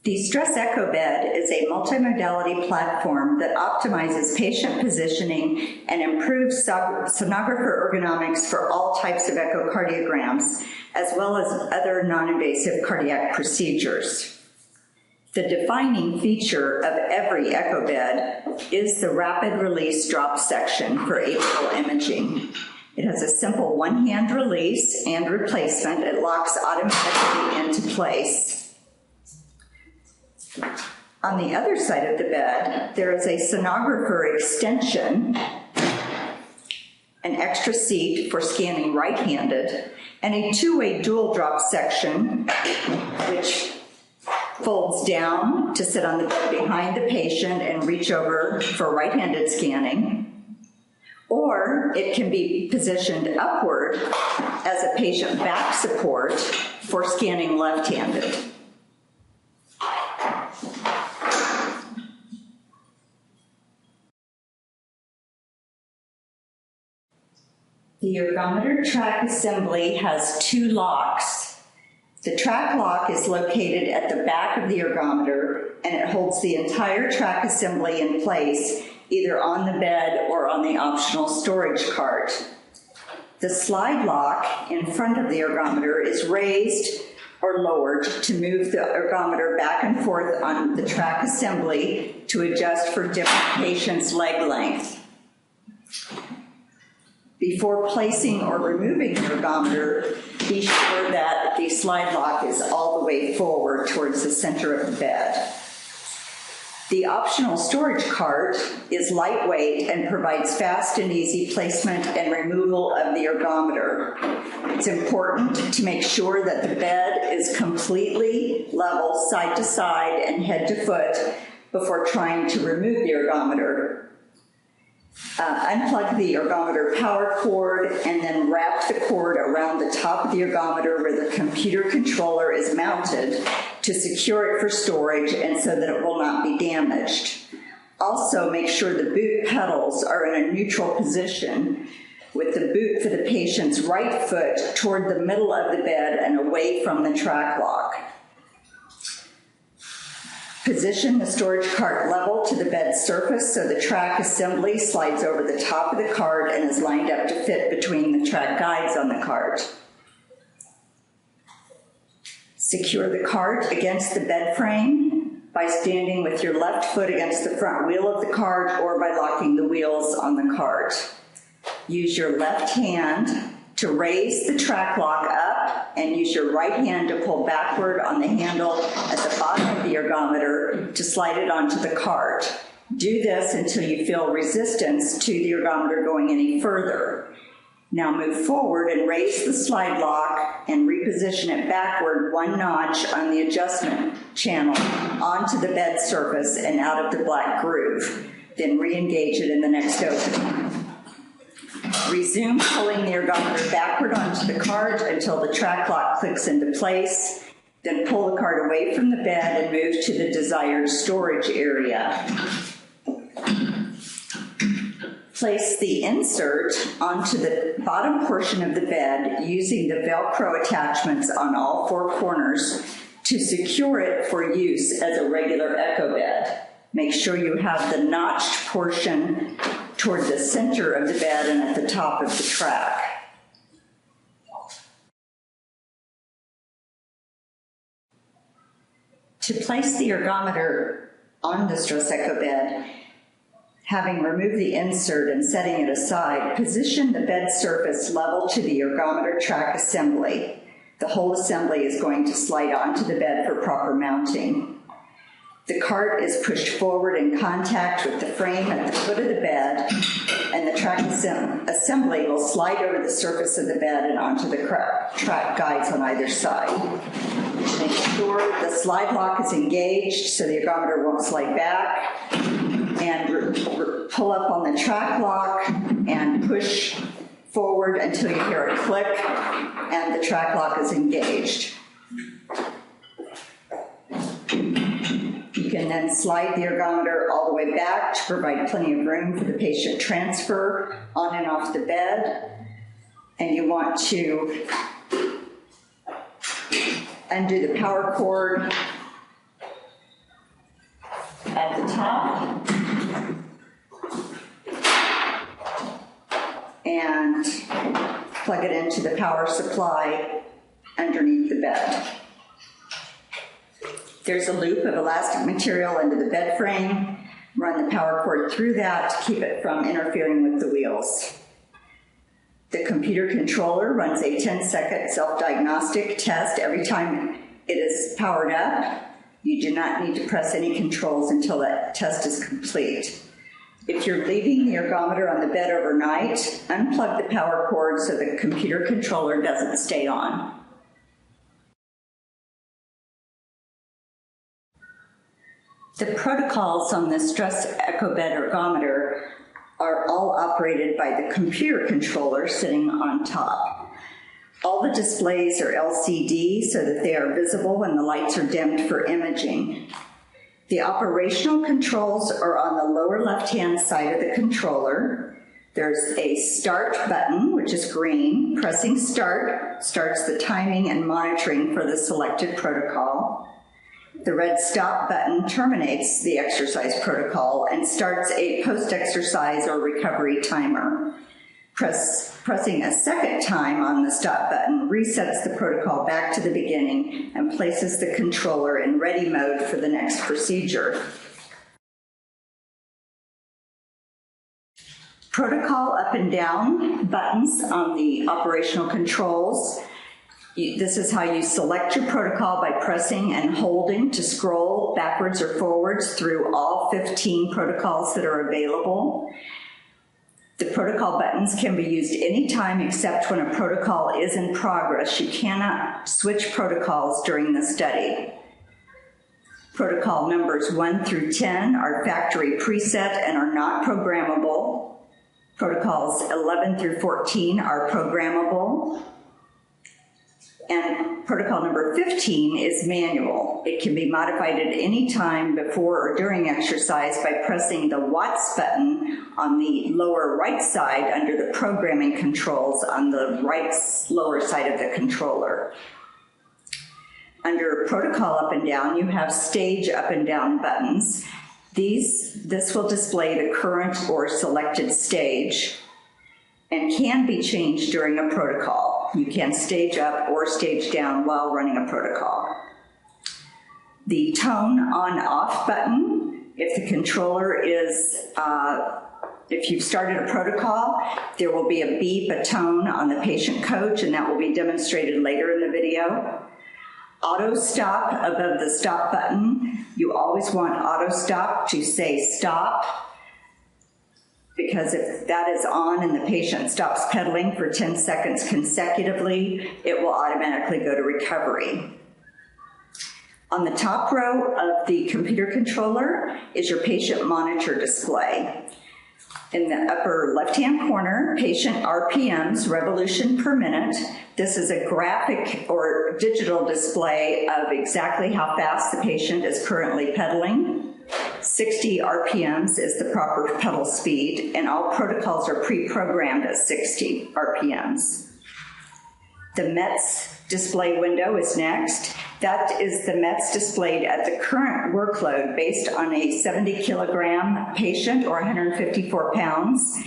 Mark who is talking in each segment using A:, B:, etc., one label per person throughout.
A: The Stress EchoBed is a multimodality platform that optimizes patient positioning and improves sonographer ergonomics for all types of echocardiograms, as well as other non-invasive cardiac procedures. The defining feature of every EchoBed is the rapid release drop section for atrial imaging. It has a simple one-hand release and replacement. It locks automatically into place. On the other side of the bed, there is a sonographer extension, an extra seat for scanning right-handed, and a two-way dual drop section, which folds down to sit on the bed behind the patient and reach over for right-handed scanning, or it can be positioned upward as a patient back support for scanning left-handed. The ergometer track assembly has two locks. The track lock is located at the back of the ergometer, and it holds the entire track assembly in place, either on the bed or on the optional storage cart. The slide lock in front of the ergometer is raised or lowered to move the ergometer back and forth on the track assembly to adjust for different patients' leg length. Before placing or removing the ergometer, be sure that the slide lock is all the way forward towards the center of the bed. The optional storage cart is lightweight and provides fast and easy placement and removal of the ergometer. It's important to make sure that the bed is completely level side to side and head to foot before trying to remove the ergometer. Unplug the ergometer power cord and then wrap the cord around the top of the ergometer where the computer controller is mounted to secure it for storage and so that it will not be damaged. Also, make sure the boot pedals are in a neutral position with the boot for the patient's right foot toward the middle of the bed and away from the track lock. Position the storage cart level to the bed surface so the track assembly slides over the top of the cart and is lined up to fit between the track guides on the cart. Secure the cart against the bed frame by standing with your left foot against the front wheel of the cart or by locking the wheels on the cart. Use your left hand to raise the track lock up and use your right hand to pull backward on the handle at the bottom of the ergometer to slide it onto the cart. Do this until you feel resistance to the ergometer going any further. Now move forward and raise the slide lock and reposition it backward one notch on the adjustment channel onto the bed surface and out of the black groove. Then re-engage it in the next opening. Resume pulling the ergometer backward onto the cart until the track lock clicks into place. Then pull the cart away from the bed and move to the desired storage area. Place the insert onto the bottom portion of the bed using the Velcro attachments on all four corners to secure it for use as a regular EchoBed. Make sure you have the notched portion toward the center of the bed and at the top of the track. To place the ergometer on the Stress EchoBed, having removed the insert and setting it aside, position the bed surface level to the ergometer track assembly. The whole assembly is going to slide onto the bed for proper mounting. The cart is pushed forward in contact with the frame at the foot of the bed, and the track assembly will slide over the surface of the bed and onto the track guides on either side. Make sure the slide lock is engaged so the ergometer won't slide back, and pull up on the track lock and push forward until you hear a click and the track lock is engaged. You can then slide the ergometer all the way back to provide plenty of room for the patient transfer on and off the bed. And you want to undo the power cord top and plug it into the power supply underneath the bed. There's a loop of elastic material into the bed frame. Run the power cord through that to keep it from interfering with the wheels. The computer controller runs a 10-second self-diagnostic test every time it is powered up. You do not need to press any controls until that test is complete. If you're leaving the ergometer on the bed overnight, unplug the power cord so the computer controller doesn't stay on. The protocols on the Stress EchoBed ergometer are all operated by the computer controller sitting on top. All the displays are LCD so that they are visible when the lights are dimmed for imaging. The operational controls are on the lower left-hand side of the controller. There's a start button, which is green. Pressing start starts the timing and monitoring for the selected protocol. The red stop button terminates the exercise protocol and starts a post-exercise or recovery timer. Pressing a second time on the stop button resets the protocol back to the beginning and places the controller in ready mode for the next procedure. Protocol up and down buttons on the operational controls. This is how you select your protocol by pressing and holding to scroll backwards or forwards through all 15 protocols that are available. The protocol buttons can be used anytime except when a protocol is in progress. You cannot switch protocols during the study. Protocol numbers 1 through 10 are factory preset and are not programmable. Protocols 11 through 14 are programmable. And protocol number 15 is manual. It can be modified at any time before or during exercise by pressing the Watts button on the lower right side under the programming controls on the right lower side of the controller. Under protocol up and down, you have stage up and down buttons. This will display the current or selected stage and can be changed during a protocol. You can stage up or stage down while running a protocol. The tone on-off button, if the controller is, if you've started a protocol, there will be a beep, a tone on the patient coach, and that will be demonstrated later in the video. Auto stop above the stop button. You always want auto stop to say stop, because if that is on and the patient stops pedaling for 10 seconds consecutively, it will automatically go to recovery. On the top row of the computer controller is your patient monitor display. In the upper left-hand corner, patient RPMs, revolution per minute. This is a graphic or digital display of exactly how fast the patient is currently pedaling. 60 RPMs is the proper pedal speed, and all protocols are pre-programmed at 60 RPMs. The METS display window is next. That is the METS displayed at the current workload based on a 70 kilogram patient or 154 pounds.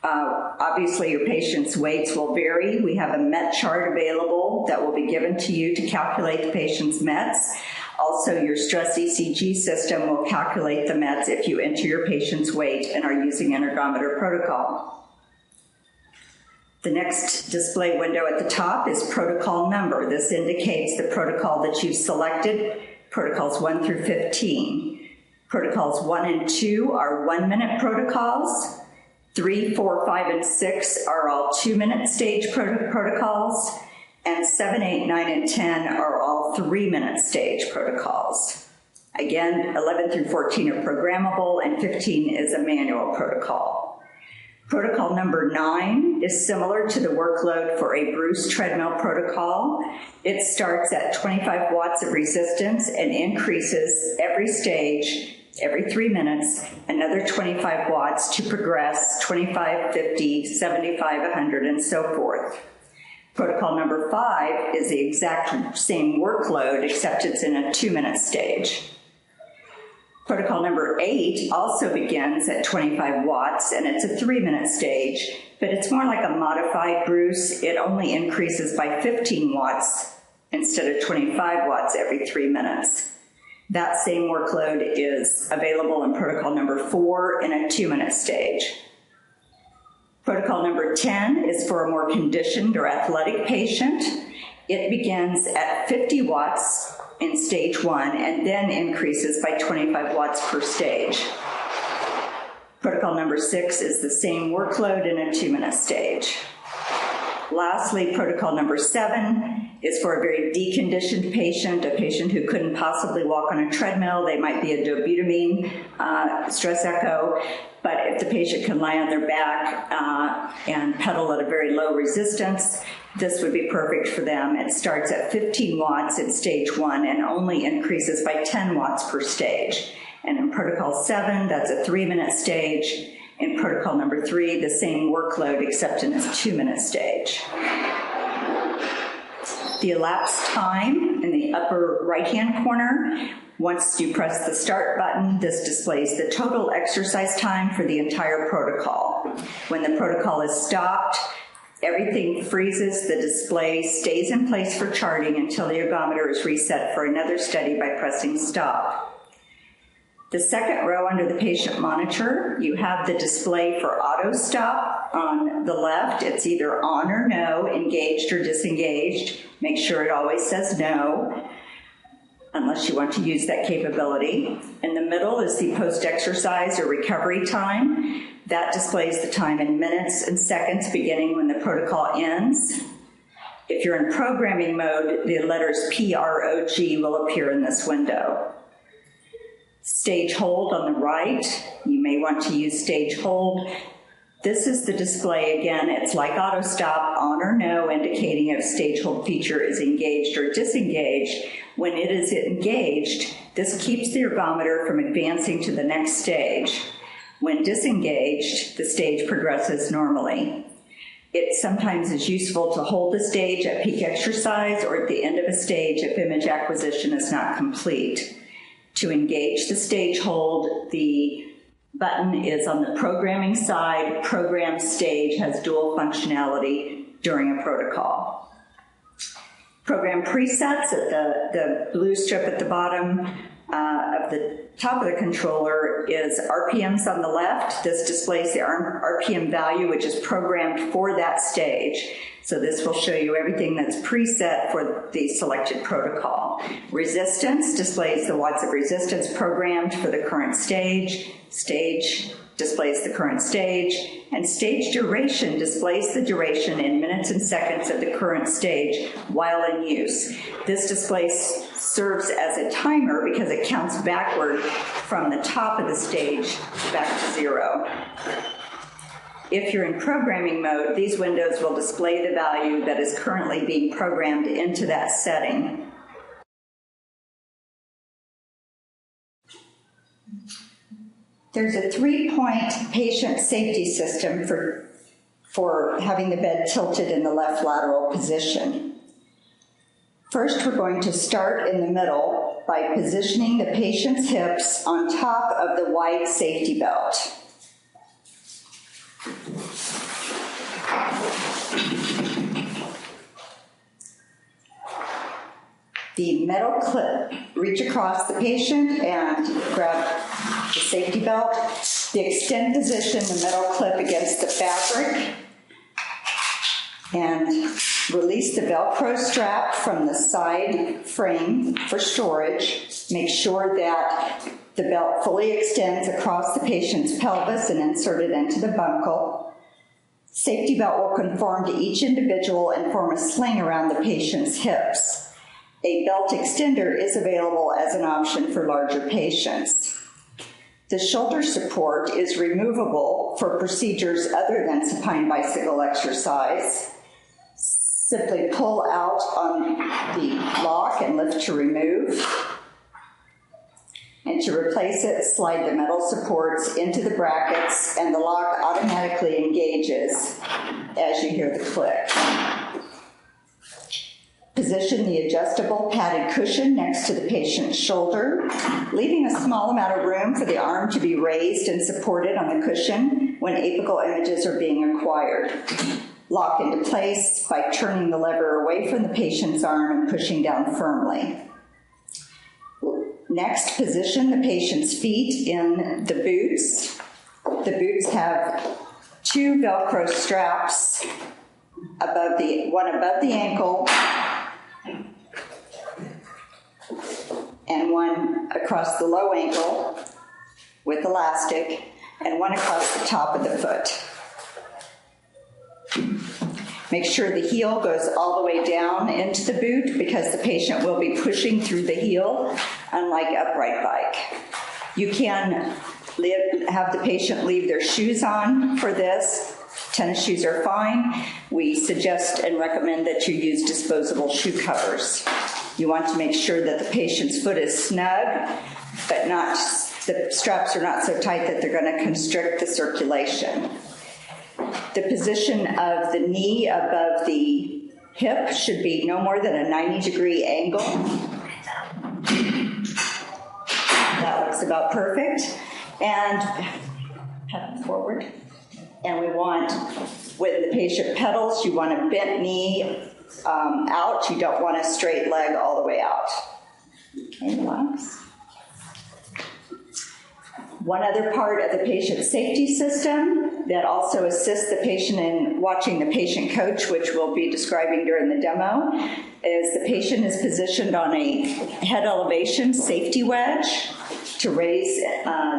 A: Obviously, your patient's weights will vary. We have a MET chart available that will be given to you to calculate the patient's METs. Also, your stress ECG system will calculate the METs if you enter your patient's weight and are using an ergometer protocol. The next display window at the top is protocol number. This indicates the protocol that you've selected, protocols 1 through 15. Protocols 1 and 2 are 1-minute protocols. 3, 4, 5, and 6 are all 2-minute stage protocols. And 7, 8, 9, and 10 are all 3-minute stage protocols. Again, 11 through 14 are programmable, and 15 is a manual protocol. Protocol number 9 is similar to the workload for a Bruce treadmill protocol. It starts at 25 watts of resistance and increases every stage, every 3 minutes, another 25 watts to progress 25, 50, 75, 100, and so forth. Protocol number 5 is the exact same workload, except it's in a 2-minute stage. Protocol number 8 also begins at 25 watts, and it's a 3-minute stage, but it's more like a modified Bruce. It only increases by 15 watts instead of 25 watts every 3 minutes. That same workload is available in protocol number 4 in a 2-minute stage. Protocol number 10 is for a more conditioned or athletic patient. It begins at 50 watts in stage 1 and then increases by 25 watts per stage. Protocol number 6 is the same workload in a 2-minute stage. Lastly, protocol number 7 is for a very deconditioned patient, a patient who couldn't possibly walk on a treadmill. They might be a dobutamine stress echo, but if the patient can lie on their back and pedal at a very low resistance, this would be perfect for them. It starts at 15 watts in stage 1 and only increases by 10 watts per stage. And in protocol 7, that's a 3-minute stage. In protocol number 3, the same workload except in a 2-minute stage. The elapsed time in the upper right-hand corner, once you press the start button, this displays the total exercise time for the entire protocol. When the protocol is stopped, everything freezes, the display stays in place for charting until the ergometer is reset for another study by pressing stop. The second row under the patient monitor, you have the display for auto stop on the left. It's either on or no, engaged or disengaged. Make sure it always says no, unless you want to use that capability. In the middle is the post-exercise or recovery time. That displays the time in minutes and seconds beginning when the protocol ends. If you're in programming mode, the letters PROG will appear in this window. Stage hold on the right, you may want to use stage hold. This is the display again. It's like auto stop, on or no, indicating if stage hold feature is engaged or disengaged. When it is engaged, this keeps the ergometer from advancing to the next stage. When disengaged, the stage progresses normally. It sometimes is useful to hold the stage at peak exercise or at the end of a stage if image acquisition is not complete. To engage the stage hold, the button is on the programming side. Program stage has dual functionality during a protocol. Program presets at the blue strip at the bottom of the top of the controller is RPMs on the left. This displays the RPM value, which is programmed for that stage. So this will show you everything that's preset for the selected protocol. Resistance displays the watts of resistance programmed for the current stage. Stage displays the current stage. And stage duration displays the duration in minutes and seconds of the current stage while in use. This display serves as a timer because it counts backward from the top of the stage back to 0. If you're in programming mode, these windows will display the value that is currently being programmed into that setting. There's a 3-point patient safety system for having the bed tilted in the left lateral position. First, we're going to start in the middle by positioning the patient's hips on top of the wide safety belt. The metal clip, reach across the patient and grab the safety belt. The extend position the metal clip against the fabric and release the Velcro strap from the side frame for storage. Make sure that the belt fully extends across the patient's pelvis and insert it into the buckle. Safety belt will conform to each individual and form a sling around the patient's hips. A belt extender is available as an option for larger patients. The shoulder support is removable for procedures other than supine bicycle exercise. Simply pull out on the lock and lift to remove. And to replace it, slide the metal supports into the brackets and the lock automatically engages as you hear the click. position the adjustable padded cushion next to the patient's shoulder, leaving a small amount of room for the arm to be raised and supported on the cushion when apical images are being acquired. Lock into place by turning the lever away from the patient's arm and pushing down firmly. Next, position the patient's feet in the boots. The boots have 2 Velcro straps, one above the ankle and one across the low ankle with elastic, and one across the top of the foot. Make sure the heel goes all the way down into the boot because the patient will be pushing through the heel, unlike upright bike. You can have the patient leave their shoes on for this. Tennis shoes are fine. We suggest and recommend that you use disposable shoe covers. You want to make sure that the patient's foot is snug, but the straps are not so tight that they're going to constrict the circulation. The position of the knee above the hip should be no more than a 90-degree angle. That looks about perfect. And head forward. And we want, when the patient pedals, you want a bent knee out. You don't want a straight leg all the way out. Okay, relax. One other part of the patient safety system that also assists the patient in watching the patient coach, which we'll be describing during the demo, is the patient is positioned on a head elevation safety wedge to raise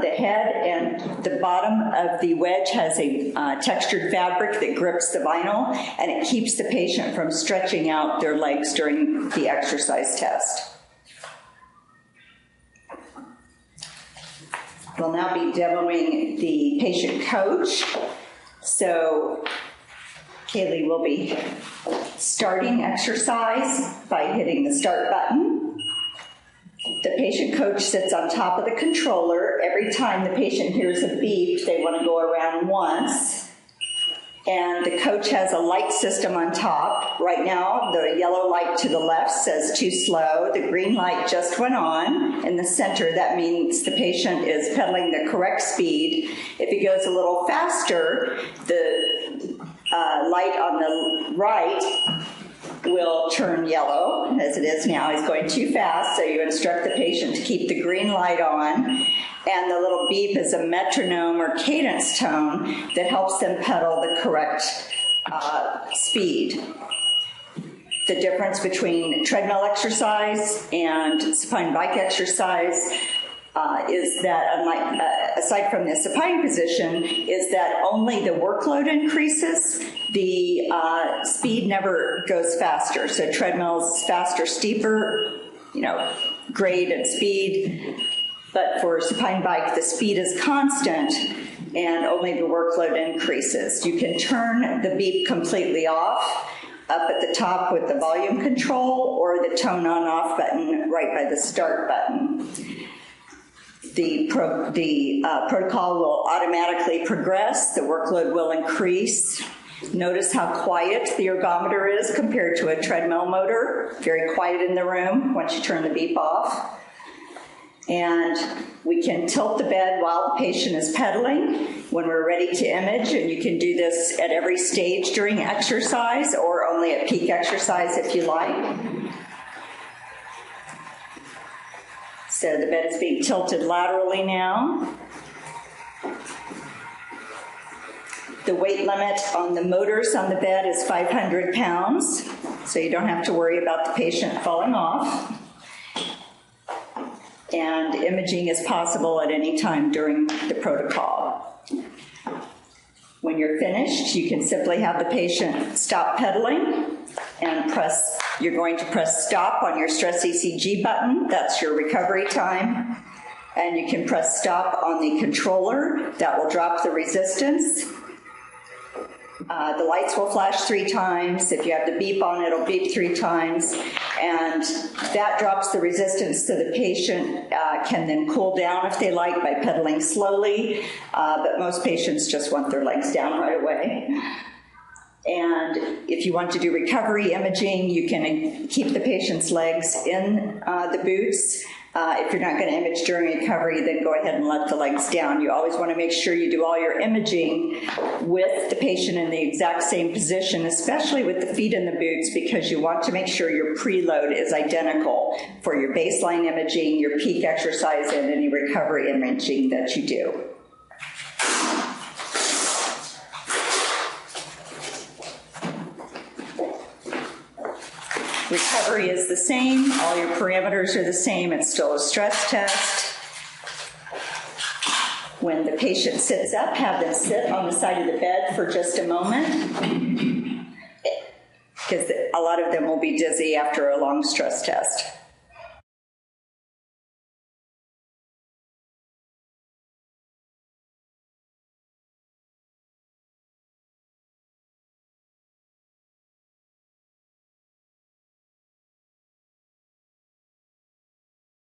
A: the head, and the bottom of the wedge has a textured fabric that grips the vinyl, and it keeps the patient from stretching out their legs during the exercise test. We'll now be demoing the patient coach. So Kaylee will be starting exercise by hitting the start button. The patient coach sits on top of the controller. Every time the patient hears a beep, they want to go around once. And the coach has a light system on top. Right now, the yellow light to the left says too slow. The green light just went on. In the center, that means the patient is pedaling the correct speed. If he goes a little faster, the light on the right will turn yellow, as it is now. He's going too fast, so you instruct the patient to keep the green light on. And the little beep is a metronome or cadence tone that helps them pedal the correct speed. The difference between treadmill exercise and supine bike exercise is that, unlike, aside from the supine position, is that only the workload increases. The speed never goes faster. So treadmills faster, steeper, grade and speed. But for supine bike, the speed is constant and only the workload increases. You can turn the beep completely off up at the top with the volume control, or the tone on-off button right by the start button. The protocol will automatically progress. The workload will increase. Notice how quiet the ergometer is compared to a treadmill motor. Very quiet in the room once you turn the beep off. And we can tilt the bed while the patient is pedaling when we're ready to image, and you can do this at every stage during exercise or only at peak exercise if you like. So the bed is being tilted laterally now. The weight limit on the motors on the bed is 500 pounds, so you don't have to worry about the patient falling off. And imaging is possible at any time during the protocol. When you're finished, you can simply have the patient stop pedaling and you're going to press stop on your stress ECG button. That's your recovery time. And you can press stop on the controller. That will drop the resistance. The lights will flash 3 times. If you have the beep on, it'll beep 3 times. And that drops the resistance so the patient can then cool down if they like by pedaling slowly. But most patients just want their legs down right away. And if you want to do recovery imaging, you can keep the patient's legs in the boots. If you're not going to image during recovery, then go ahead and let the legs down. You always want to make sure you do all your imaging with the patient in the exact same position, especially with the feet in the boots, because you want to make sure your preload is identical for your baseline imaging, your peak exercise, and any recovery imaging that you do. Recovery is the same. All your parameters are the same. It's still a stress test. When the patient sits up, have them sit on the side of the bed for just a moment, because a lot of them will be dizzy after a long stress test.